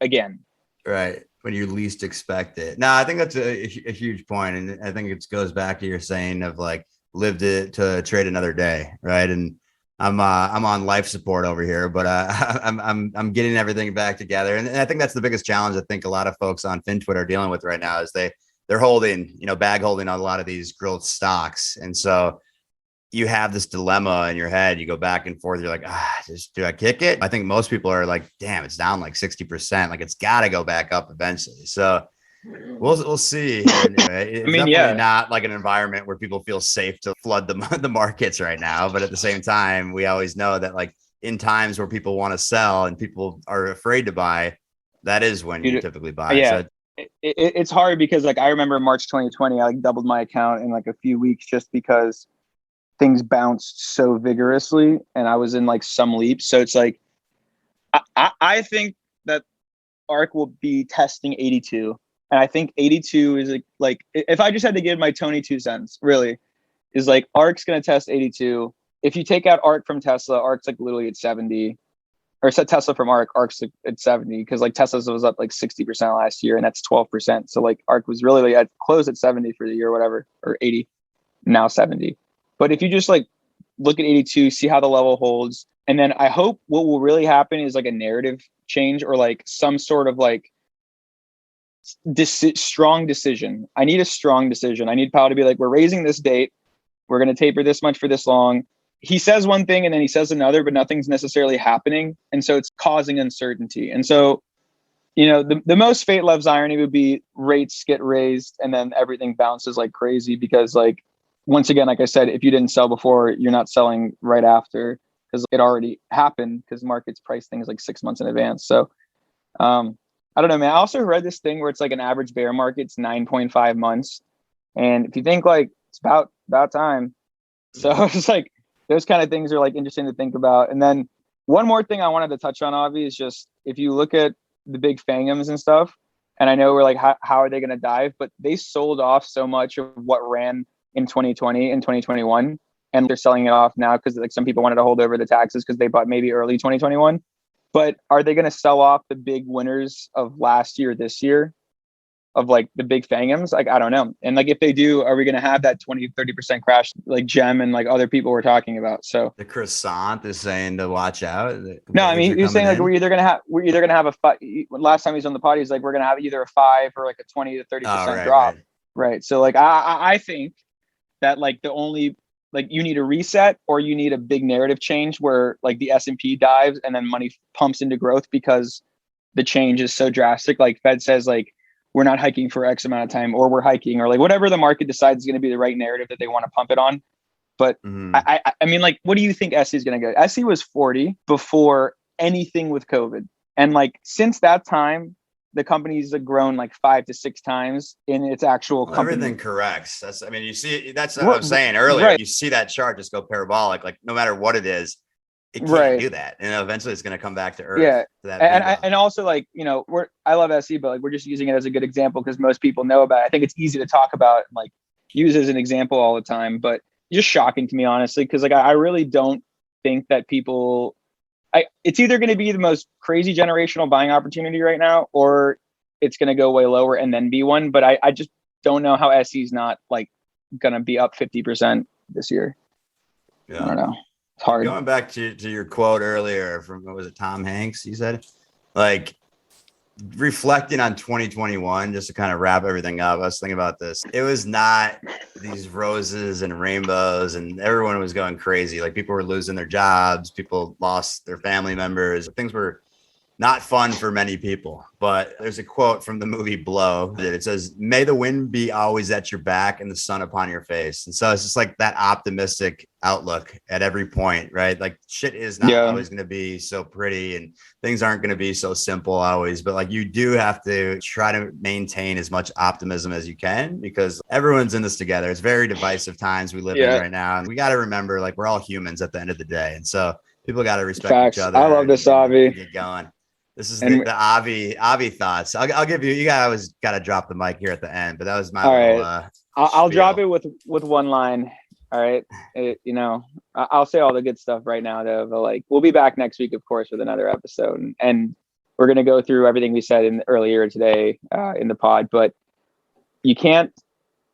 S7: again.
S6: Right. When you least expect it. No, I think that's a huge point. And I think it goes back to your saying of like lived it to trade another day. Right. And I'm on life support over here, but I'm getting everything back together. And I think that's the biggest challenge I think a lot of folks on FinTwit are dealing with right now is they're holding, bag holding on a lot of these growth stocks. And so you have this dilemma in your head. You go back and forth. You're like, do I kick it? I think most people are like, damn, it's down like 60%. Like it's got to go back up eventually. So we'll see. It's definitely not like an environment where people feel safe to flood the markets right now. But at the same time, we always know that like in times where people want to sell and people are afraid to buy, that is when you typically buy.
S7: Yeah. So it's hard because like I remember March 2020, I like doubled my account in like a few weeks just because things bounced so vigorously and I was in like some leaps. So it's like, I think that ARK will be testing 82. And I think 82 is like if I just had to give my Tony 2 cents, really, is like ARK's going to test 82. If you take out ARK from Tesla, ARK's like literally at 70. Or set Tesla from ARK's at 70 because like Tesla's was up like 60% last year and that's 12%. So like ARK was really like at close at 70 for the year or whatever, or 80, now 70. But if you just like look at 82, see how the level holds, and then I hope what will really happen is like a narrative change or like some sort of like strong decision. I need a strong decision. I need Powell to be like, we're raising this date. We're going to taper this much for this long. He says one thing and then he says another, but nothing's necessarily happening. And so it's causing uncertainty. And so, the most fate loves irony would be rates get raised and then everything bounces like crazy because like, once again, like I said, if you didn't sell before, you're not selling right after because it already happened because markets price things like 6 months in advance. So I don't know, man. I also read this thing where it's like an average bear market's 9.5 months. And if you think like it's about time. So it's like those kind of things are like interesting to think about. And then one more thing I wanted to touch on, Avi, is just if you look at the big fangums and stuff, and I know we're like, how are they going to dive? But they sold off so much of what ran in 2020 and 2021 and they're selling it off now because like some people wanted to hold over the taxes because they bought maybe early 2021. But are they going to sell off the big winners of last year, this year of like the big fangums? Like, I don't know. And like, if they do, are we going to have that 20-30% crash like Gem and like other people were talking about? So
S6: the croissant is saying to watch out.
S7: No, I mean, he's saying like, we're either going to have a last time he's on the pod, he's like, we're going to have either a 5 or like a 20-30% drop. Right. So like, I think that like the only like you need a reset or you need a big narrative change where like the S&P dives and then money pumps into growth because the change is so drastic. Like Fed says like we're not hiking for X amount of time or we're hiking or like whatever the market decides is going to be the right narrative that they want to pump it on. But I mean, like, what do you think SE is going to go? SE was 40 before anything with COVID. And like since that time, the companies have grown like 5 to 6 times in its actual company.
S6: Everything corrects. That's what I was saying earlier. Right. You see that chart just go parabolic, like no matter what it is, it can't do that. And eventually it's going to come back to earth.
S7: Yeah.
S6: To that
S7: and also like, I love SE, but like, we're just using it as a good example because most people know about it. I think it's easy to talk about and like use as an example all the time, but just shocking to me, honestly. Cause like, I really don't think that people, it's either going to be the most crazy generational buying opportunity right now, or it's going to go way lower and then be one. But I just don't know how SE is not like going to be up 50% this year.
S6: Yeah.
S7: I don't know. It's hard.
S6: Going back to your quote earlier from, what was it, Tom Hanks? You said like reflecting on 2021, just to kind of wrap everything up, I was thinking about this. It was not these roses and rainbows and everyone was going crazy. Like people were losing their jobs. People lost their family members. Things were not fun for many people, but there's a quote from the movie Blow that it says, "May the wind be always at your back and the sun upon your face." And so it's just like that optimistic outlook at every point, right? Like shit is not always going to be so pretty and things aren't going to be so simple always, but like you do have to try to maintain as much optimism as you can because everyone's in this together. It's very divisive times we live in right now. And we got to remember, like, we're all humans at the end of the day. And so people got to respect each other.
S7: I love this, Avi.
S6: Get going. This is the Avi thoughts. I'll give you. You guys got to drop the mic here at the end, but that was my little.
S7: I'll drop it with one line. All right, I'll say all the good stuff right now though. But like, we'll be back next week, of course, with another episode, and we're gonna go through everything we said earlier today in the pod. But you can't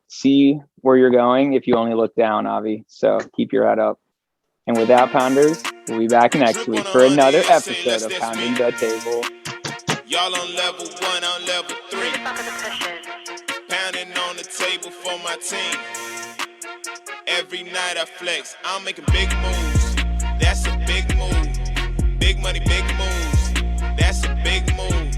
S7: see where you're going if you only look down, Avi. So keep your head up. And with that, Pounders, we'll be back next week for another episode of Pounding the Table.
S8: Y'all on level 1, on level 3. Pounding on the table for my team. Every night I flex, I'm making big moves. That's a big move. Big money, big moves. That's a big move.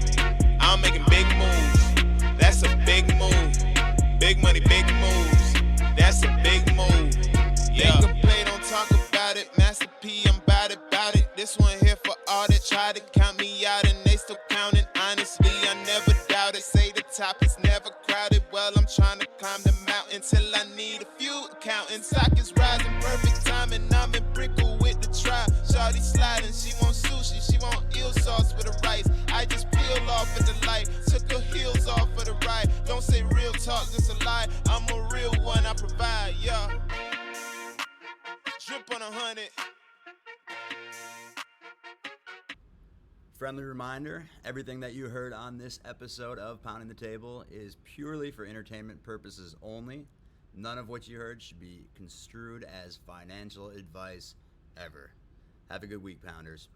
S8: I'm making big moves. That's a big move. Big money, big moves. That's a big move. Yeah. They can play, don't talk about it. Master P, I'm about it. This one here for all that try to count me out and they still counting. Honestly, I never doubted. Say the top is never crowded. Well, I'm trying to climb the mountain till I need a few accountants. Stock is rising, perfect timing. I'm in Brickle with the try. Shawty sliding, she want sushi, she want eel sauce with the rice. I just peel off at the light, took her heels off for the ride. Don't say real talk, just a lie. I'm a real one, I provide, yeah. Drip on 100.
S6: Friendly reminder, everything that you heard on this episode of Pounding the Table is purely for entertainment purposes only. None of what you heard should be construed as financial advice ever. Have a good week, Pounders.